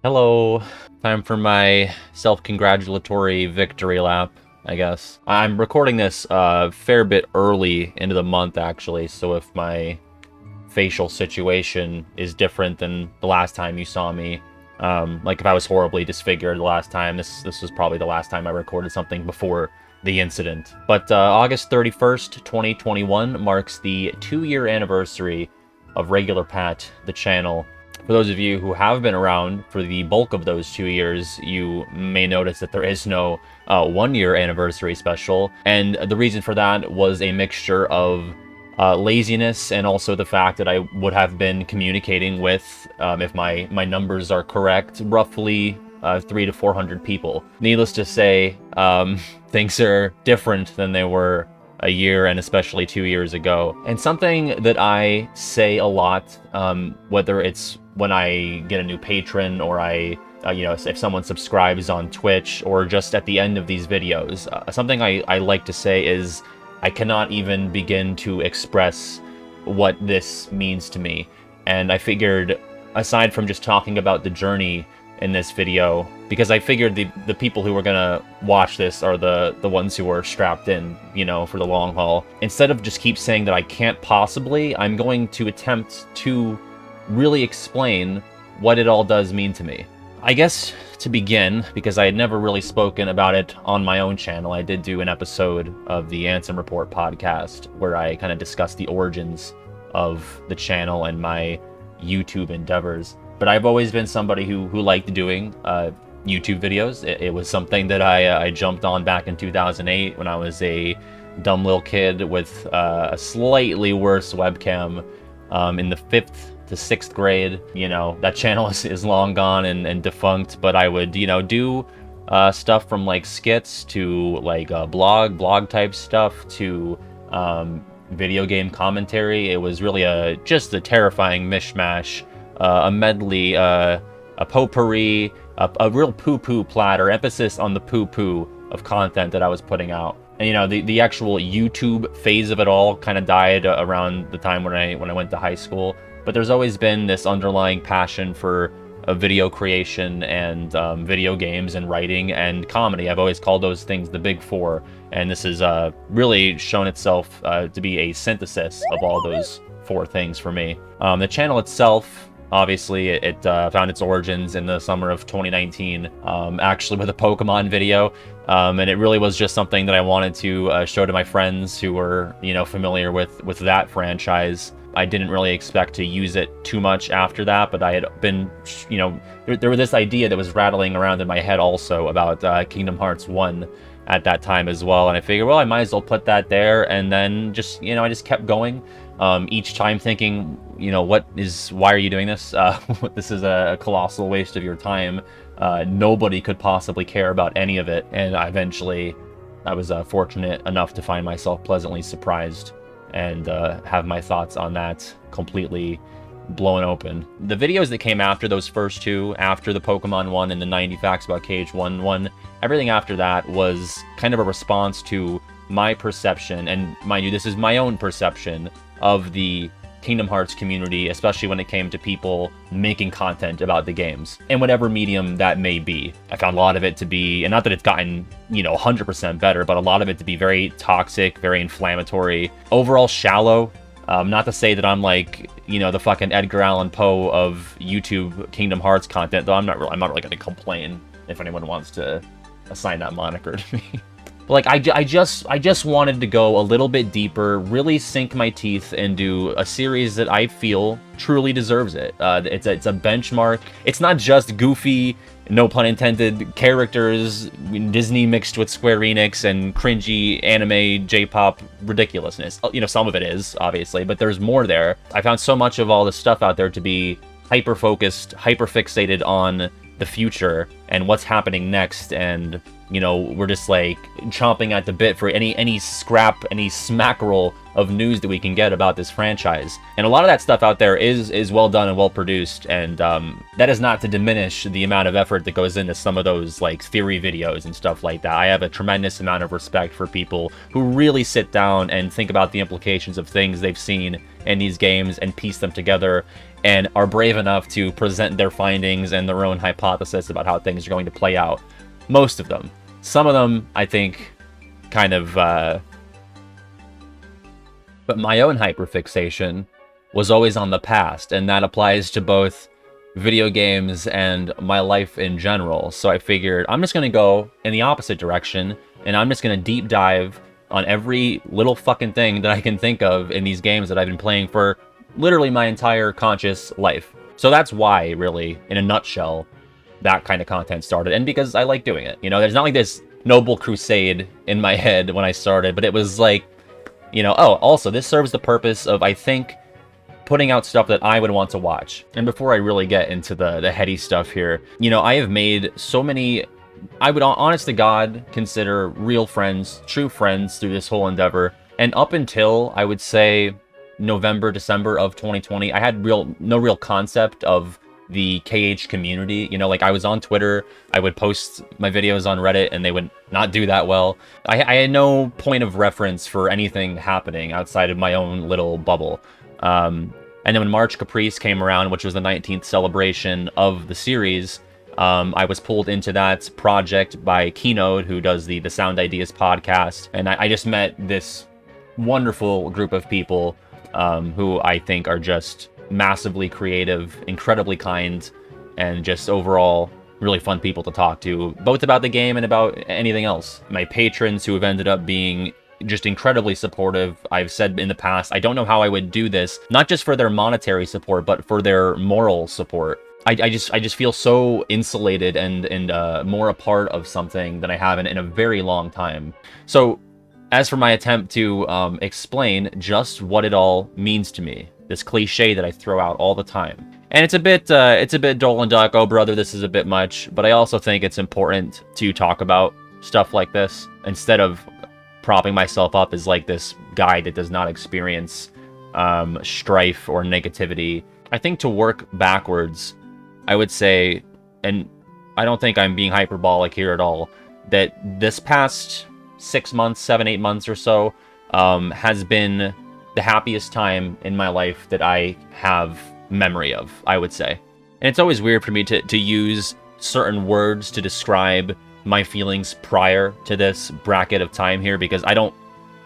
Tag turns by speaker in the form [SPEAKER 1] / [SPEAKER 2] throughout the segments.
[SPEAKER 1] Hello. Time for my self-congratulatory victory lap, I guess. I'm recording this a fair bit early into the month, actually, so if my facial situation is different than the last time you saw me, like if I was horribly disfigured the last time, this was probably the last time I recorded something before the incident. But August 31st, 2021 marks the 2-year anniversary of Regular Pat, the channel. For those of you who have been around for the bulk of those 2 years, you may notice that there is no 1-year anniversary special, and the reason for that was a mixture of laziness and also the fact that I would have been communicating with, if my numbers are correct, roughly 300 to 400 people. Needless to say, things are different than they were a year and especially 2 years ago. And something that I say a lot, whether it's when I get a new patron or if someone subscribes on Twitch or just at the end of these videos, something I like to say is I cannot even begin to express what this means to me. And I figured, aside from just talking about the journey in this video, because I figured the people who are gonna watch this are the ones who are strapped in, for the long haul. Instead of just keep saying that I can't possibly, I'm going to attempt to really explain what it all does mean to me. I guess to begin, because I had never really spoken about it on my own channel, I did do an episode of the Ansem Report podcast where I kind of discussed the origins of the channel and my YouTube endeavors. But I've always been somebody who liked doing YouTube videos. It was something that I jumped on back in 2008 when I was a dumb little kid with a slightly worse webcam in the 5th to 6th grade. That channel is long gone and defunct, but I would, do stuff from like skits to like blog type stuff to video game commentary. It was really just a terrifying mishmash. A medley, a potpourri, a real poo-poo platter, emphasis on the poo-poo of content that I was putting out. And the actual YouTube phase of it all kind of died around the time when I went to high school. But there's always been this underlying passion for video creation and video games and writing and comedy. I've always called those things the big four, and this has really shown itself to be a synthesis of all those four things for me. The channel itself, obviously, it found its origins in the summer of 2019, actually with a Pokemon video, and it really was just something that I wanted to show to my friends who were, familiar with that franchise. I didn't really expect to use it too much after that, but I had been, there was this idea that was rattling around in my head also about Kingdom Hearts 1 at that time as well, and I figured, well, I might as well put that there, and then just, I just kept going. Each time thinking, why are you doing this? This is a colossal waste of your time. Nobody could possibly care about any of it. And eventually, I was fortunate enough to find myself pleasantly surprised and have my thoughts on that completely blown open. The videos that came after those first two, after the Pokemon one and the 90 Facts About KH1, everything after that was kind of a response to my perception, and mind you, this is my own perception of the Kingdom Hearts community, especially when it came to people making content about the games, in whatever medium that may be. I found a lot of it to be, and not that it's gotten, 100% better, but a lot of it to be very toxic, very inflammatory, overall shallow. Not to say that I'm like, the fucking Edgar Allan Poe of YouTube Kingdom Hearts content, though I'm not really going to complain if anyone wants to assign that moniker to me. Like, I just wanted to go a little bit deeper, really sink my teeth into a series that I feel truly deserves it. It's a benchmark. It's not just goofy, no pun intended, characters, Disney mixed with Square Enix and cringy anime, J-pop ridiculousness. Some of it is, obviously, but there's more there. I found so much of all this stuff out there to be hyper-focused, hyper-fixated on the future and what's happening next, and you know, we're just like chomping at the bit for any scrap, any smackerel of news that we can get about this franchise. And a lot of that stuff out there is well done and well produced, and that is not to diminish the amount of effort that goes into some of those like theory videos and stuff like that. I have a tremendous amount of respect for people who really sit down and think about the implications of things they've seen in these games and piece them together, and are brave enough to present their findings and their own hypothesis about how things are going to play out. Most of them. Some of them, I think, kind of, but my own hyperfixation was always on the past, and that applies to both video games and my life in general. So I figured I'm just going to go in the opposite direction, and I'm just going to deep dive on every little fucking thing that I can think of in these games that I've been playing for literally my entire conscious life. So that's why, really, in a nutshell, that kind of content started, and because I like doing it. You know, there's not like this noble crusade in my head when I started, but it was like, you know, oh, also, this serves the purpose of, I think, putting out stuff that I would want to watch. And before I really get into the heady stuff here, you know, I have made so many, I would honest to God consider real friends, true friends through this whole endeavor. And up until, I would say, November, December of 2020, I had no real concept of the KH community. You know, like, I was on Twitter, I would post my videos on Reddit, and they would not do that well. I had no point of reference for anything happening outside of my own little bubble. And then when March Caprice came around, which was the 19th celebration of the series, I was pulled into that project by Keynote, who does the Sound Ideas podcast, and I just met this wonderful group of people who I think are just massively creative, incredibly kind, and just overall really fun people to talk to, both about the game and about anything else. My patrons, who have ended up being just incredibly supportive. I've said in the past, I don't know how I would do this, not just for their monetary support, but for their moral support. I just feel so insulated and more a part of something than I have in a very long time. So as for my attempt to explain just what it all means to me, this cliche that I throw out all the time. And it's a bit dull and dark, oh brother, this is a bit much, but I also think it's important to talk about stuff like this, instead of propping myself up as like this guy that does not experience strife or negativity. I think to work backwards, I would say, and I don't think I'm being hyperbolic here at all, that this past 6 months, 7-8 months or so, has been the happiest time in my life that I have memory of, I would say. And it's always weird for me to use certain words to describe my feelings prior to this bracket of time here, because I don't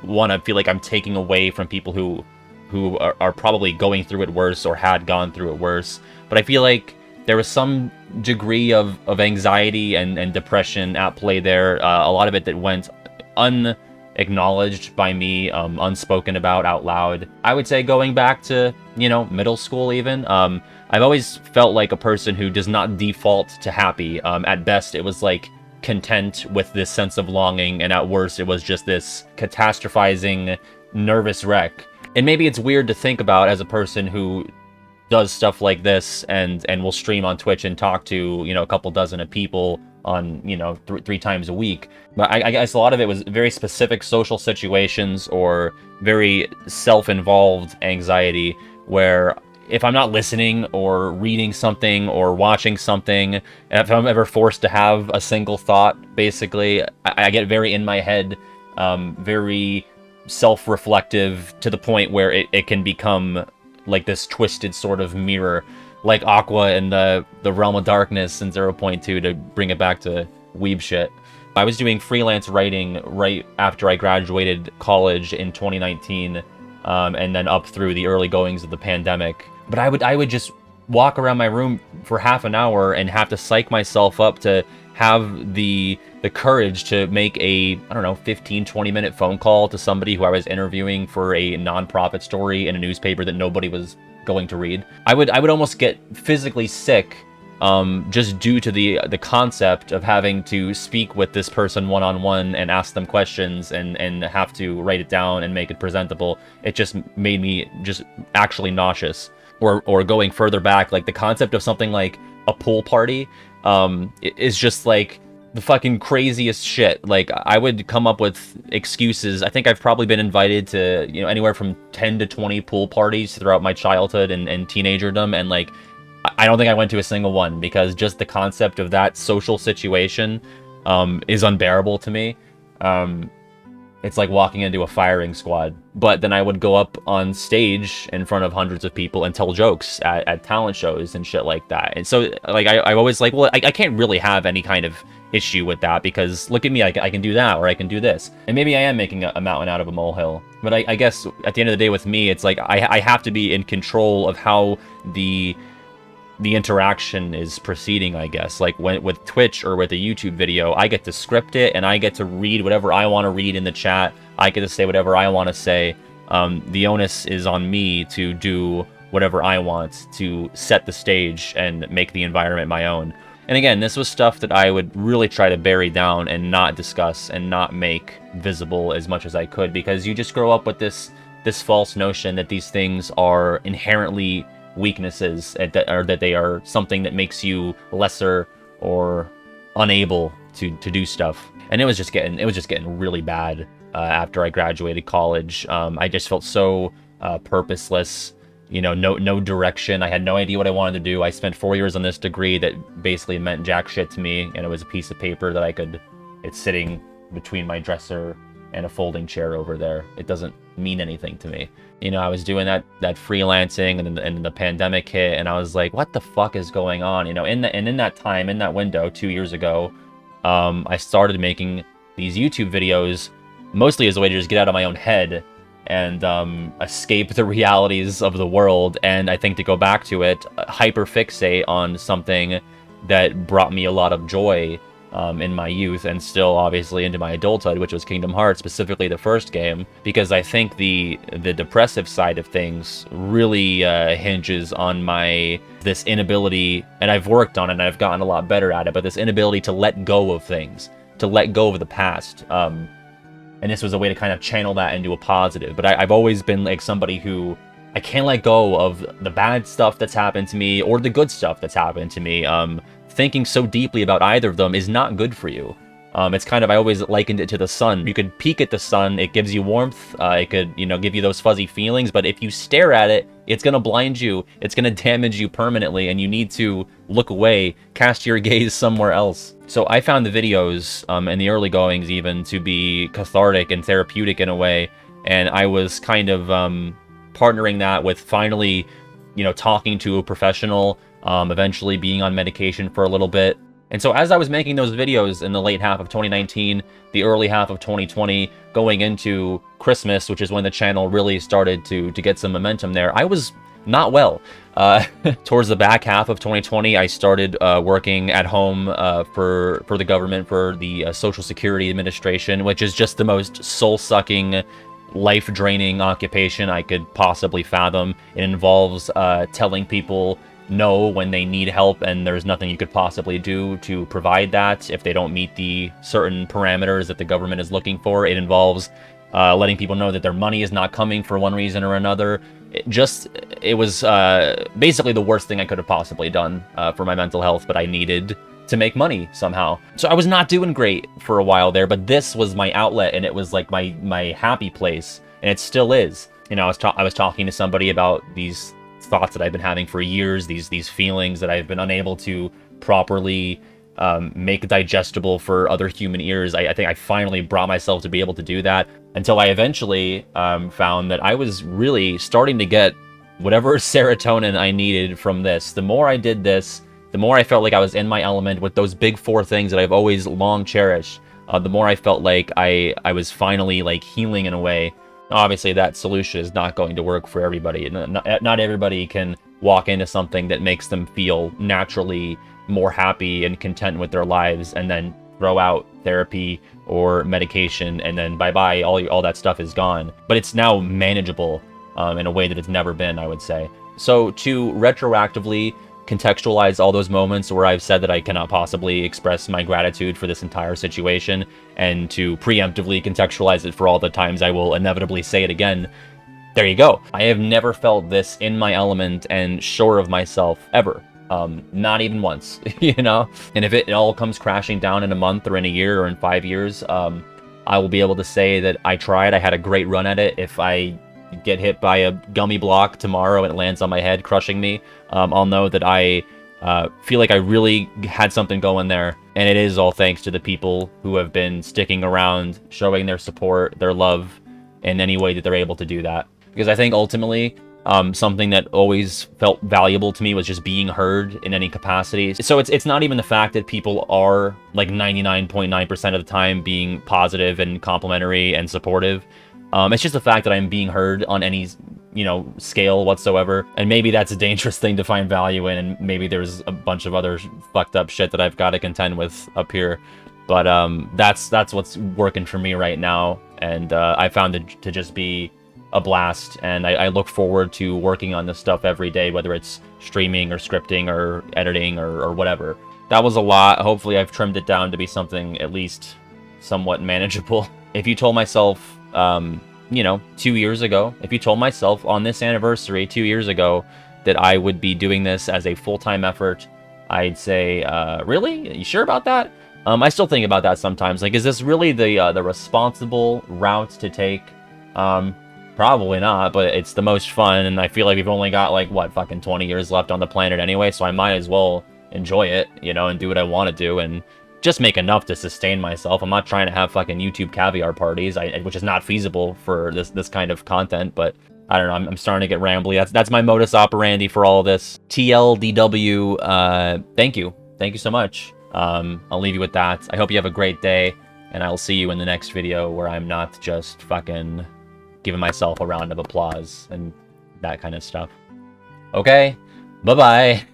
[SPEAKER 1] want to feel like I'm taking away from people who are probably going through it worse or had gone through it worse. But I feel like there was some degree of anxiety and depression at play there. A lot of it that went unacknowledged by me, unspoken about out loud. I would say going back to, you know, middle school even. I've always felt like a person who does not default to happy. At best, it was like content with this sense of longing, and at worst, it was just this catastrophizing, nervous wreck. And maybe it's weird to think about as a person who does stuff like this and will stream on Twitch and talk to, you know, a couple dozen of people on, you know, three times a week. But I guess a lot of it was very specific social situations or very self-involved anxiety, where if I'm not listening or reading something or watching something, if I'm ever forced to have a single thought, basically, I get very in my head, very self-reflective, to the point where it can become like this twisted sort of mirror, like Aqua in the Realm of Darkness in 0.2, to bring it back to weeb shit. I was doing freelance writing right after I graduated college in 2019, and then up through the early goings of the pandemic. But I would just walk around my room for half an hour and have to psych myself up to have the courage to make a, I don't know, 15-20 minute phone call to somebody who I was interviewing for a nonprofit story in a newspaper that nobody was going to read. I would almost get physically sick, just due to the concept of having to speak with this person one-on-one and ask them questions and have to write it down and make it presentable. It just made me just actually nauseous. Or going further back, like the concept of something like a pool party is just like the fucking craziest shit. Like, I would come up with excuses. I think I've probably been invited to, you know, anywhere from 10 to 20 pool parties throughout my childhood and teenagerdom, and like, I don't think I went to a single one, because just the concept of that social situation is unbearable to me. It's like walking into a firing squad. But then I would go up on stage in front of hundreds of people and tell jokes at talent shows and shit like that. And so, like, I always like, well, I can't really have any kind of issue with that, because look at me, I can do that, or I can do this. And maybe I am making a mountain out of a molehill. But I guess at the end of the day with me, it's like I have to be in control of how the interaction is proceeding, I guess. Like with Twitch or with a YouTube video, I get to script it, and I get to read whatever I want to read in the chat. I get to say whatever I want to say. The onus is on me to do whatever I want, to set the stage and make the environment my own. And again, this was stuff that I would really try to bury down and not discuss and not make visible as much as I could, because you just grow up with this false notion that these things are inherently weaknesses, or that they are something that makes you lesser or unable to do stuff. And it was just getting really bad after I graduated college. I just felt so purposeless, you know, no direction. I had no idea what I wanted to do. I spent 4 years on this degree that basically meant jack shit to me, and it was a piece of paper that it's sitting between my dresser and a folding chair over there. It doesn't mean anything to me. You know, I was doing that freelancing, and then the pandemic hit, and I was like, what the fuck is going on? You know, in that time, in that window 2 years ago, I started making these YouTube videos mostly as a way to just get out of my own head and escape the realities of the world, and I think to go back to it, hyperfixate on something that brought me a lot of joy in my youth, and still obviously into my adulthood, which was Kingdom Hearts, specifically the first game, because I think the depressive side of things really hinges on this inability, and I've worked on it and I've gotten a lot better at it, but this inability to let go of things, to let go of the past. And this was a way to kind of channel that into a positive. But I've always been like somebody who, I can't let go of the bad stuff that's happened to me or the good stuff that's happened to me. Thinking so deeply about either of them is not good for you. It's kind of, I always likened it to the sun. You could peek at the sun, it gives you warmth, it could, you know, give you those fuzzy feelings, but if you stare at it, it's gonna blind you, it's gonna damage you permanently, and you need to look away, cast your gaze somewhere else. So I found the videos, in the early goings even, to be cathartic and therapeutic in a way, and I was kind of partnering that with finally, you know, talking to a professional, eventually being on medication for a little bit. And so as I was making those videos in the late half of 2019, the early half of 2020, going into Christmas, which is when the channel really started to get some momentum there, I was not well. Towards the back half of 2020, I started working at home for the government, for the Social Security Administration, which is just the most soul-sucking, life-draining occupation I could possibly fathom. It involves telling people no when they need help, and there's nothing you could possibly do to provide that if they don't meet the certain parameters that the government is looking for. It involves letting people know that their money is not coming for one reason or another. It was basically the worst thing I could have possibly done for my mental health, but I needed to make money somehow. So I was not doing great for a while there, but this was my outlet, and it was like my happy place, and it still is. You know, I was talking to somebody about these thoughts that I've been having for years, these feelings that I've been unable to properly make digestible for other human ears. I think I finally brought myself to be able to do that, until I eventually found that I was really starting to get whatever serotonin I needed from this. The more I did this, the more I felt like I was in my element with those big four things that I've always long cherished. The more I felt like I was finally like healing in a way. Obviously, that solution is not going to work for everybody. Not everybody can walk into something that makes them feel naturally more happy and content with their lives, and then throw out therapy or medication, and then bye-bye, all that stuff is gone. But it's now manageable in a way that it's never been, I would say. So to retroactively contextualize all those moments where I've said that I cannot possibly express my gratitude for this entire situation, and to preemptively contextualize it for all the times I will inevitably say it again, there you go. I have never felt this in my element and sure of myself ever. Not even once, you know? And if it all comes crashing down in a month or in a year or in 5 years, I will be able to say that I tried. I had a great run at it. If I get hit by a gummy block tomorrow and it lands on my head, crushing me, I'll know that I feel like I really had something going there. And it is all thanks to the people who have been sticking around, showing their support, their love in any way that they're able to do that. Because I think ultimately, something that always felt valuable to me was just being heard in any capacity. So it's not even the fact that people are like 99.9% of the time being positive and complimentary and supportive. It's just the fact that I'm being heard on any, you know, scale whatsoever. And maybe that's a dangerous thing to find value in, and maybe there's a bunch of other fucked up shit that I've got to contend with up here. But that's what's working for me right now, and I found it to just be a blast, and I look forward to working on this stuff every day, whether it's streaming or scripting or editing or whatever. That was a lot. Hopefully I've trimmed it down to be something at least somewhat manageable. If you told myself, you know, 2 years ago, if you told myself on this anniversary 2 years ago that I would be doing this as a full-time effort, I'd say, really? Are you sure about that? I still think about that sometimes. Like, is this really the responsible route to take? Probably not, but it's the most fun, and I feel like we've only got, like, what, fucking 20 years left on the planet anyway, so I might as well enjoy it, you know, and do what I want to do, and just make enough to sustain myself. I'm not trying to have fucking YouTube caviar parties, which is not feasible for this kind of content, but I don't know, I'm starting to get rambly. That's my modus operandi for all of this. TLDW, thank you. Thank you so much. I'll leave you with that. I hope you have a great day, and I'll see you in the next video where I'm not just fucking giving myself a round of applause and that kind of stuff. Okay, bye-bye.